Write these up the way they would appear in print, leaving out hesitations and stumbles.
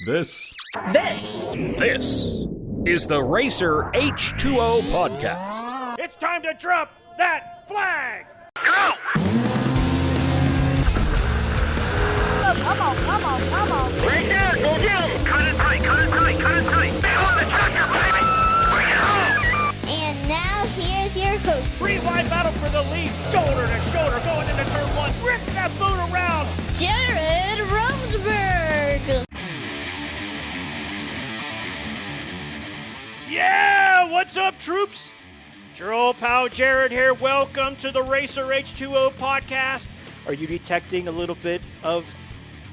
This is the Racer H2O podcast. It's time to drop that flag! Go! Come on. Right there, go get him! Cut it tight. Stay on the tractor, baby! Bring it home! And now here's your host. Three-wide battle for the lead, shoulder to shoulder, going into turn one. Rips that boot around! Jared Rosberg. Yeah! What's up, troops? It's your old pal Jared here. Welcome to the Racer H2O podcast. Are you detecting a little bit of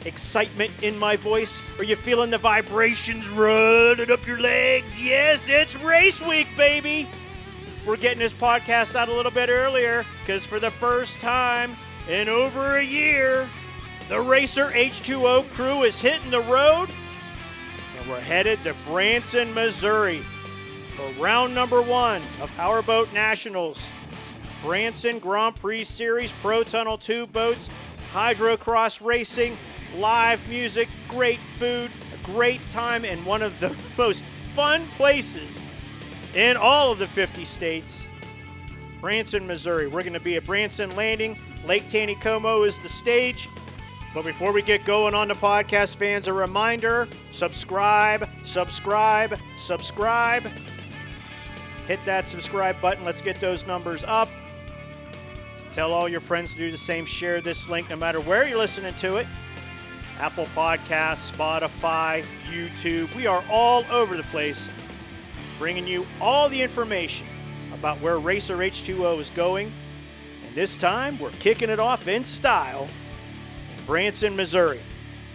excitement in my voice? Are you feeling the vibrations running up your legs? Yes, it's race week, baby. We're getting this podcast out a little bit earlier because for the first time in over a year, the Racer H2O crew is hitting the road and we're headed to Branson, Missouri for round number one of Powerboat Nationals. Branson Grand Prix Series, Pro Tunnel 2 boats, hydrocross racing, live music, great food, a great time in one of the most fun places in all of the 50 states, Branson, Missouri. We're going to be at Branson Landing. Lake Taneycomo is the stage. But before we get going on the podcast, fans, a reminder, subscribe. Hit that subscribe button. Let's get those numbers up. Tell all your friends to do the same. Share this link no matter where you're listening to it. Apple Podcasts, Spotify, YouTube. We are all over the place bringing you all the information about where Racer H2O is going. And this time, we're kicking it off in style in Branson, Missouri.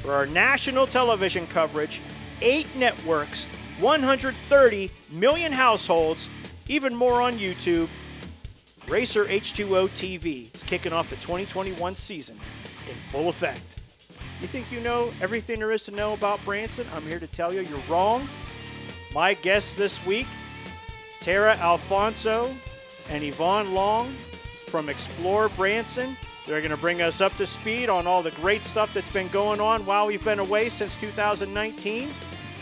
For our national television coverage, 8 networks, 130 million households, even more on YouTube. Racer H2O TV is kicking off the 2021 season in full effect. You think you know everything there is to know about Branson? I'm here to tell you you're wrong. My guests this week, Terra Alphonso and Yvonne Long from Explore Branson. They're going to bring us up to speed on all the great stuff that's been going on while we've been away since 2019. They're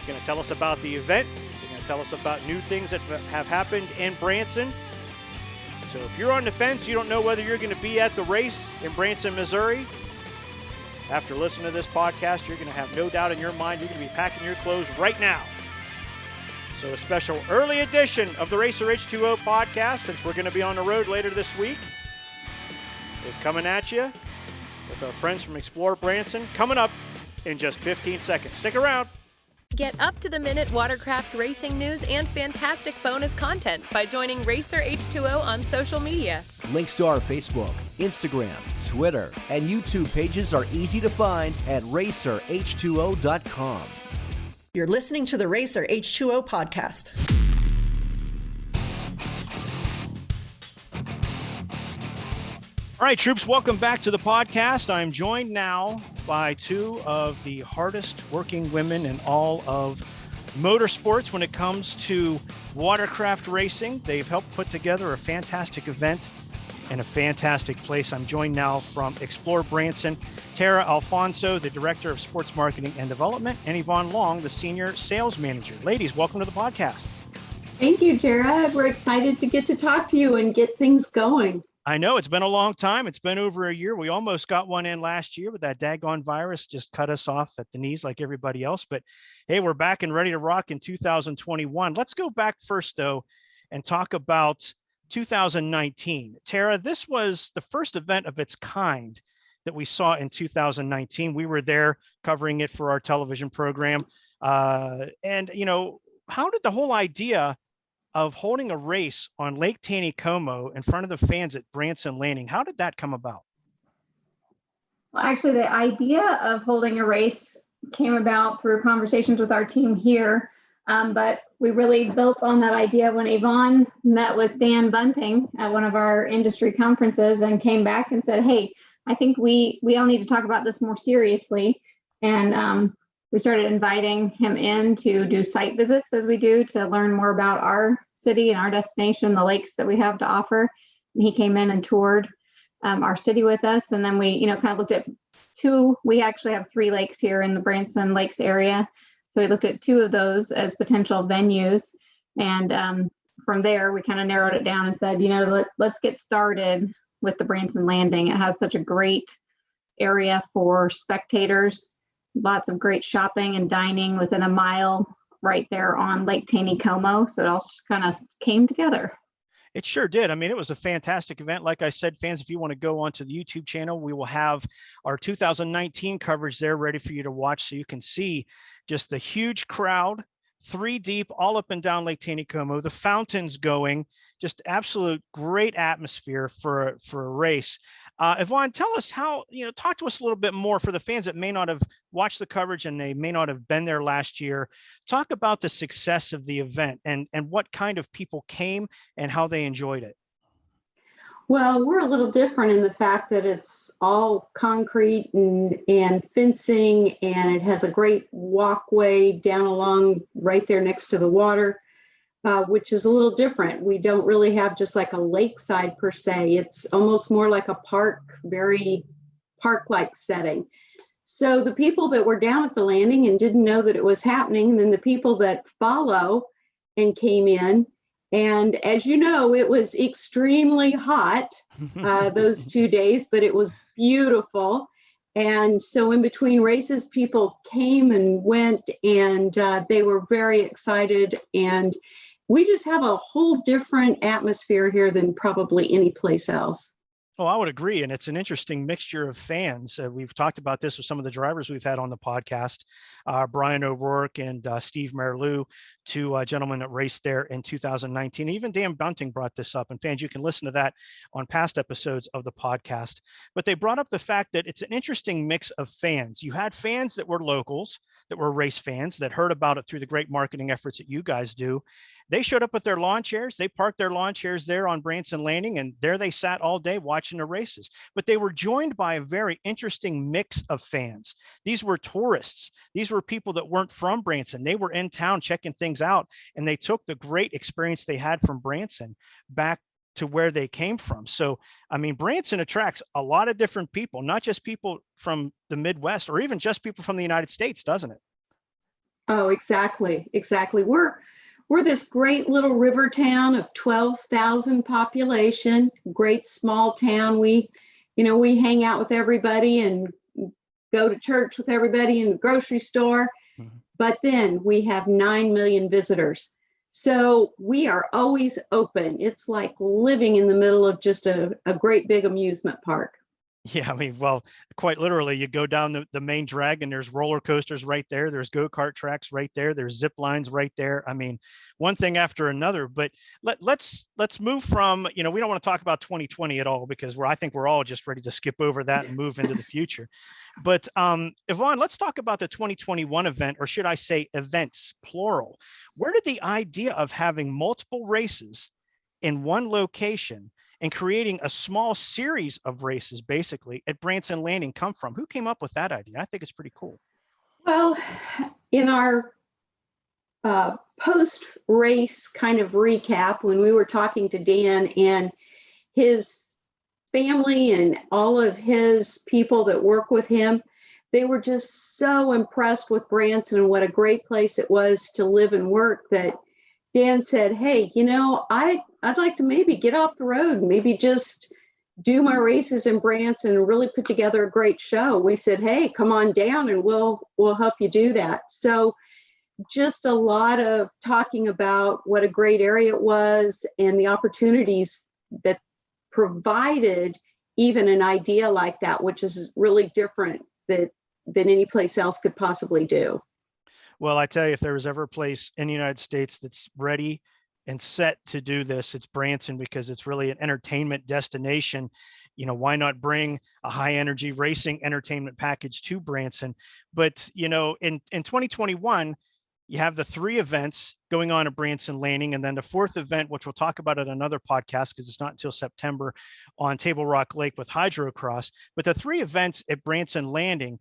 going to tell us about the event. They're going to tell us about new things that have happened in Branson. So if you're on the fence, you don't know whether you're going to be at the race in Branson, Missouri, after listening to this podcast, you're going to have no doubt in your mind you're going to be packing your clothes right now. So a special early edition of the Racer H2O podcast, since we're going to be on the road later this week, is coming at you with our friends from Explore Branson, coming up in just 15 seconds. Stick around. Get up-to-the-minute watercraft racing news and fantastic bonus content by joining Racer H2O on social media. Links to our Facebook, Instagram, Twitter, and YouTube pages are easy to find at racerh2o.com. You're listening to the Racer H2O podcast. All right, troops, welcome back to the podcast. I'm joined now by two of the hardest working women in all of motorsports when it comes to watercraft racing. They've helped put together a fantastic event in a fantastic place. I'm joined now from Explore Branson, Terra Alphonso, the Director of Sports Marketing and Development, and Yvonne Long, the Senior Sales Manager. Ladies, welcome to the podcast. Thank you, Jared. We're excited to get to talk to you and get things going. I know it's been a long time. It's been over a year. We almost got one in last year, but that daggone virus just cut us off at the knees like everybody else. But hey, we're back and ready to rock in 2021. Let's go back first, though, and talk about 2019. Terra, this was the first event of its kind that we saw in 2019. We were there covering it for our television program. And, you know, how did the whole idea of holding a race on Lake Taneycomo in front of the fans at Branson Landing, how did that come about? Well, actually, the idea of holding a race came about through conversations with our team here, but we really built on that idea when Yvonne met with Dan Bunting at one of our industry conferences and came back and said, hey, I think we all need to talk about this more seriously. And we started inviting him in to do site visits as we do to learn more about our city and our destination, the lakes that we have to offer. And he came in and toured our city with us. And then we, kind of looked at we actually have 3 lakes here in the Branson Lakes area. So we looked at 2 of those as potential venues. And from there, we kind of narrowed it down and said, let's get started with the Branson Landing. It has such a great area for spectators, lots of great shopping and dining within a mile right there on Lake Taneycomo. So it all just kind of came together. It sure did. I mean, it was a fantastic event. Like I said, fans, if you want to go onto the YouTube channel, we will have our 2019 coverage there ready for you to watch, so you can see just the huge crowd, 3 deep, all up and down Lake Taneycomo, the fountains going, just absolute great atmosphere for a race. Yvonne, tell us how, talk to us a little bit more for the fans that may not have watched the coverage and they may not have been there last year. Talk about the success of the event and what kind of people came and how they enjoyed it. Well, we're a little different in the fact that it's all concrete and fencing, and it has a great walkway down along right there next to the water. Which is a little different. We don't really have just like a lakeside per se. It's almost more like a park, very park-like setting. So the people that were down at the landing and didn't know that it was happening, and then the people that follow and came in. And as you know, it was extremely hot those 2 days, but it was beautiful. And so in between races, people came and went, and they were very excited. And we just have a whole different atmosphere here than probably any place else. Oh, I would agree. And it's an interesting mixture of fans. We've talked about this with some of the drivers we've had on the podcast, Brian O'Rourke and Steve Merleau, 2 gentlemen that raced there in 2019. Even Dan Bunting brought this up. And fans, you can listen to that on past episodes of the podcast. But they brought up the fact that it's an interesting mix of fans. You had fans that were locals, that were race fans, that heard about it through the great marketing efforts that you guys do. They showed up with their lawn chairs. They parked their lawn chairs there on Branson Landing, and there they sat all day watching the races. But they were joined by a very interesting mix of fans. These were tourists. These were people that weren't from Branson. They were in town checking things out, and they took the great experience they had from Branson back to where they came from. So, I mean, Branson attracts a lot of different people, not just people from the Midwest or even just people from the United States, doesn't it? Oh, exactly. Exactly. We're this great little river town of 12,000 population, great small town. We hang out with everybody and go to church with everybody in the grocery store. Mm-hmm. But then we have 9 million visitors. So we are always open. It's like living in the middle of just a great big amusement park. Yeah, I mean, well, quite literally, you go down the main drag and there's roller coasters right there. There's go-kart tracks right there. There's zip lines right there. I mean, one thing after another. But let's move from, we don't want to talk about 2020 at all, because I think we're all just ready to skip over that and move into the future. But Yvonne, let's talk about the 2021 event, or should I say events, plural. Where did the idea of having multiple races in one location and creating a small series of races basically at Branson Landing come from? Who came up with that idea? I think it's pretty cool. Well, in our post-race kind of recap, when we were talking to Dan and his family and all of his people that work with him, they were just so impressed with Branson and what a great place it was to live and work, that Dan said, hey, I'd like to maybe get off the road and maybe just do my races in Branson and really put together a great show. We said, hey, come on down and we'll help you do that. So just a lot of talking about what a great area it was and the opportunities that provided even an idea like that, which is really different than any place else could possibly do. Well, I tell you, if there was ever a place in the United States that's ready and set to do this, it's Branson, because it's really an entertainment destination. Why not bring a high energy racing entertainment package to Branson? But, in 2021, you have the 3 events going on at Branson Landing, and then the 4th event, which we'll talk about at another podcast because it's not until September, on Table Rock Lake with Hydrocross. But the 3 events at Branson Landing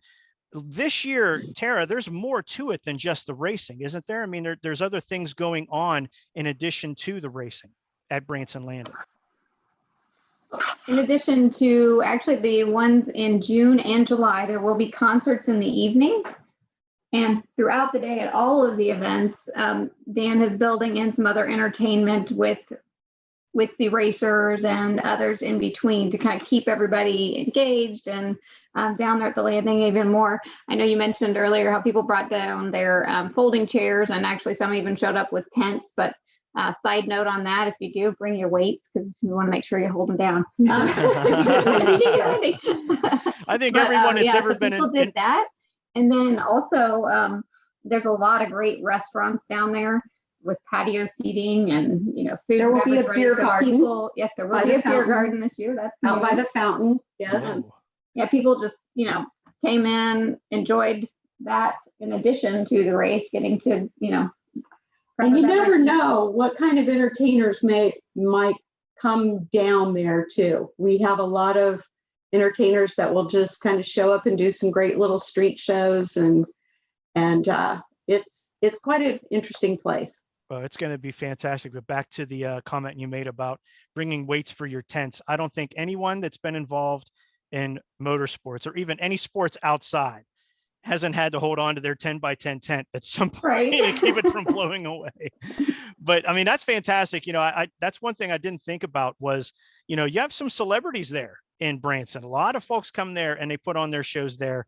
this year, Terra, there's more to it than just the racing, isn't there? I mean, there's other things going on in addition to the racing at Branson Landing. In addition to actually the ones in June and July, there will be concerts in the evening. And throughout the day at all of the events, Dan is building in some other entertainment with the racers and others in between to kind of keep everybody engaged and down there at the landing even more. I know you mentioned earlier how people brought down their folding chairs, and actually some even showed up with tents, but side note on that, if you do, bring your weights because you want to make sure you hold them down. I think everyone that's ever been people did that. And then also there's a lot of great restaurants down there with patio seating and, food. There will be a beer garden. Yes, there will be a beer garden this year. That's out by the fountain. Yes. Yeah, people just, came in, enjoyed that in addition to the race, getting to, and you never know what kind of entertainers might come down there too. We have a lot of entertainers that will just kind of show up and do some great little street shows, and it's quite an interesting place. Well, it's going to be fantastic. But back to the comment you made about bringing weights for your tents. I don't think anyone that's been involved in motorsports or even any sports outside hasn't had to hold on to their 10 by 10 tent at some point to keep it from blowing away. But I mean, that's fantastic. That's one thing I didn't think about was, you have some celebrities there in Branson. A lot of folks come there and they put on their shows there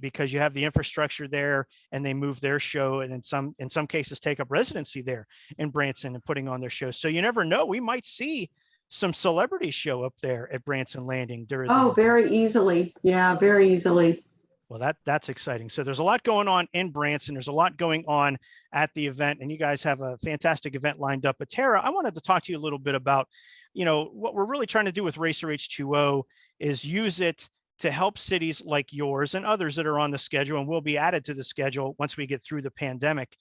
because you have the infrastructure there, and they move their show, and in some cases take up residency there in Branson and putting on their shows. So you never know, we might see some celebrities show up there at Branson Landing during very easily. Yeah, very easily. Well, that's exciting. So there's a lot going on in Branson. There's a lot going on at the event, and you guys have a fantastic event lined up. But Terra, I wanted to talk to you a little bit about, what we're really trying to do with Racer H2O is use it to help cities like yours and others that are on the schedule and will be added to the schedule once we get through the pandemic,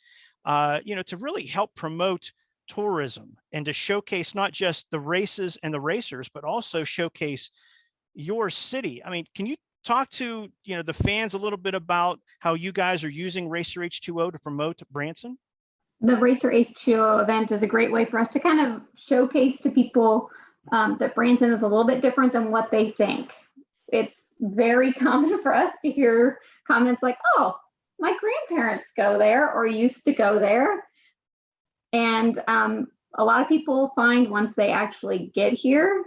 to really help promote tourism and to showcase not just the races and the racers, but also showcase your city. I mean, can you talk to the fans a little bit about how you guys are using Racer H2O to promote Branson? The Racer H2O event is a great way for us to kind of showcase to people that Branson is a little bit different than what they think. It's very common for us to hear comments like, "Oh, my grandparents go there or used to go there." And a lot of people find once they actually get here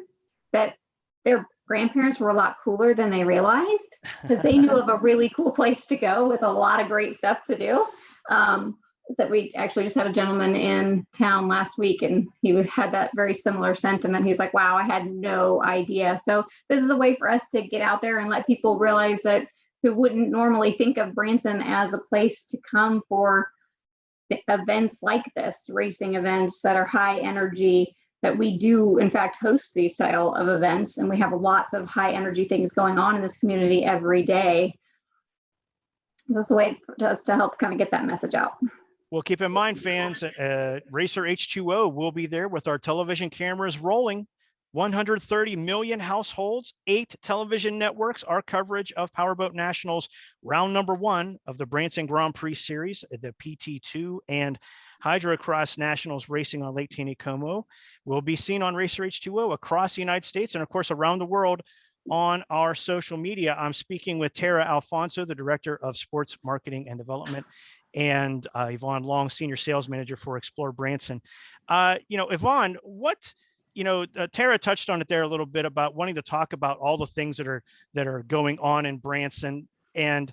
that their grandparents were a lot cooler than they realized, because they knew of a really cool place to go with a lot of great stuff to do. So we actually just had a gentleman in town last week, and he had that very similar sentiment. He's like, "Wow, I had no idea." So this is a way for us to get out there and let people realize that who wouldn't normally think of Branson as a place to come for events like this, racing events that are high energy, that we do in fact host these style of events, and we have lots of high energy things going on in this community every day. This is a way for us to help kind of get that message out. Well, keep in mind, fans, Racer H2O will be there with our television cameras rolling. 130 million households, 8 television networks. Our coverage of Powerboat Nationals round number 1 of the Branson Grand Prix Series, the PT2 and Hydrocross Nationals racing on Lake Taneycomo will be seen on Racer H2O across the United States and, of course, around the world on our social media. I'm speaking with Terra Alphonso, the Director of Sports Marketing and Development, and Yvonne Long, Senior Sales Manager for Explore Branson. Yvonne, Terra touched on it there a little bit about wanting to talk about all the things that are going on in Branson. And,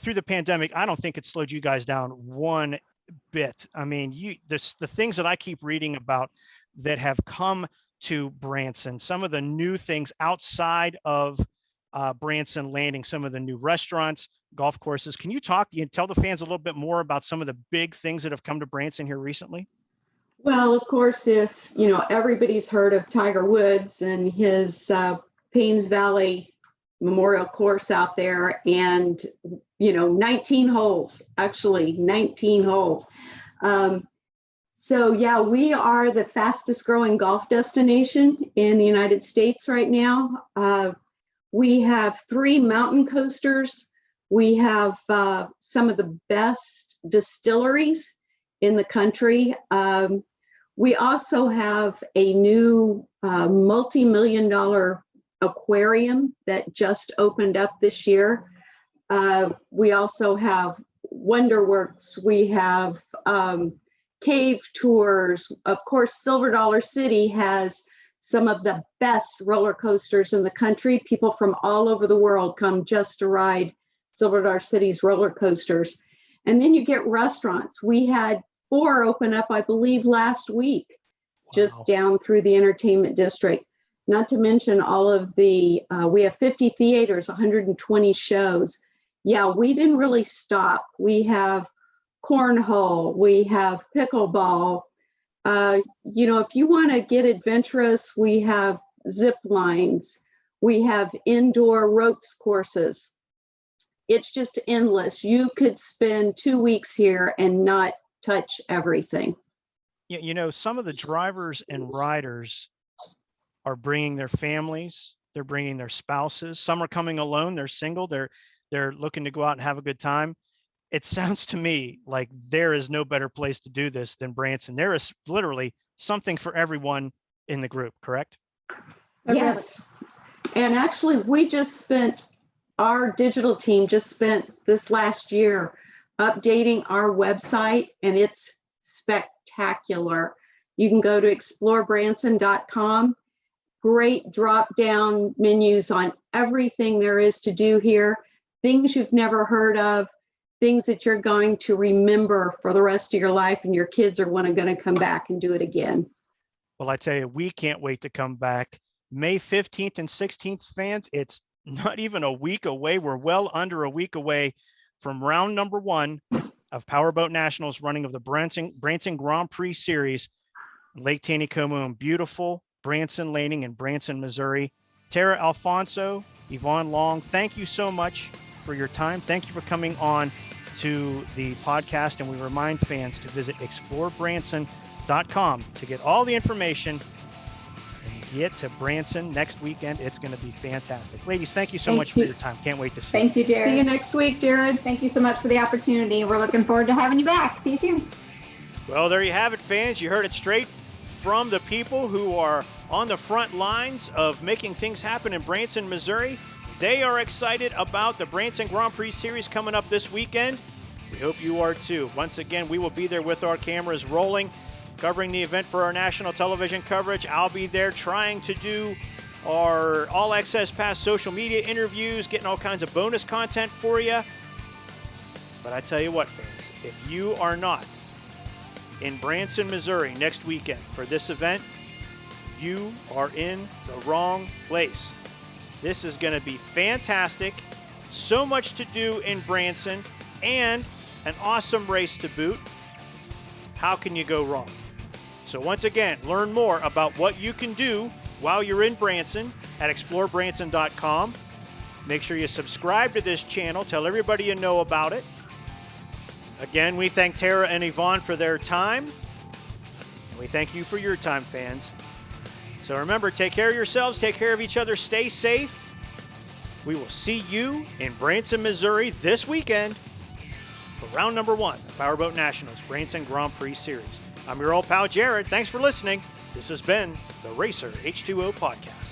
through the pandemic, I don't think it slowed you guys down one bit. I mean, the things that I keep reading about that have come to Branson, some of the new things outside of Branson Landing, some of the new restaurants, golf courses. Can you tell the fans a little bit more about some of the big things that have come to Branson here recently? Well, of course, if everybody's heard of Tiger Woods and his Paynes Valley Memorial Course out there, and 19 holes, actually 19 holes. So yeah, we are the fastest growing golf destination in the United States right now. We have 3 mountain coasters. We have some of the best distilleries in the country. We also have a new multi-million-dollar aquarium that just opened up this year. We also have Wonderworks. We have cave tours. Of course, Silver Dollar City has some of the best roller coasters in the country. People from all over the world come just to ride Silver Dollar City's roller coasters. And then you get restaurants. We had 4 open up, I believe, last week, just down through the entertainment district. Not to mention all of the, we have 50 theaters, 120 shows. Yeah, we didn't really stop. We have cornhole, we have pickleball. If you want to get adventurous, we have zip lines, we have indoor ropes courses. It's just endless. You could spend 2 weeks here and not touch everything. Some of the drivers and riders are bringing their families, they're bringing their spouses. Some are coming alone, they're single, they're looking to go out and have a good time. It sounds to me like there is no better place to do this than Branson. There is literally something for everyone in the group, correct? Yes. And actually, our digital team just spent this last year updating our website, and it's spectacular. You can go to explorebranson.com. Great drop-down menus on everything there is to do here, things you've never heard of, things that you're going to remember for the rest of your life, and your kids are going to come back and do it again. Well, I tell you, we can't wait to come back. May 15th and 16th, fans, it's not even a week away. We're well under a week away from round number 1 of Powerboat Nationals running of the Branson Grand Prix Series, Lake Taneycomo in beautiful Branson Landing in Branson, Missouri. Terra Alphonso, Yvonne Long, thank you so much for your time. Thank you for coming on to the podcast. And we remind fans to visit explorebranson.com to get all the information and get to Branson next weekend. It's going to be fantastic. Ladies, thank you so much for your time. Can't wait to see you. Thank you, Jared. See you next week, Jared. Thank you so much for the opportunity. We're looking forward to having you back. See you soon. Well, there you have it, fans. You heard it straight from the people who are on the front lines of making things happen in Branson, Missouri. They are excited about the Branson Grand Prix Series coming up this weekend. We hope you are too. Once again, we will be there with our cameras rolling, covering the event for our national television coverage. I'll be there trying to do our All Access Pass social media interviews, getting all kinds of bonus content for you. But I tell you what, fans, if you are not in Branson, Missouri next weekend for this event, you are in the wrong place. This is going to be fantastic. So much to do in Branson and an awesome race to boot. How can you go wrong? So once again, learn more about what you can do while you're in Branson at explorebranson.com. Make sure you subscribe to this channel. Tell everybody you know about it. Again, we thank Terra and Yvonne for their time. And we thank you for your time, fans. So remember, take care of yourselves, take care of each other, stay safe. We will see you in Branson, Missouri this weekend for round number 1 of Powerboat Nationals Branson Grand Prix Series. I'm your old pal, Jared. Thanks for listening. This has been the Racer H2O Podcast.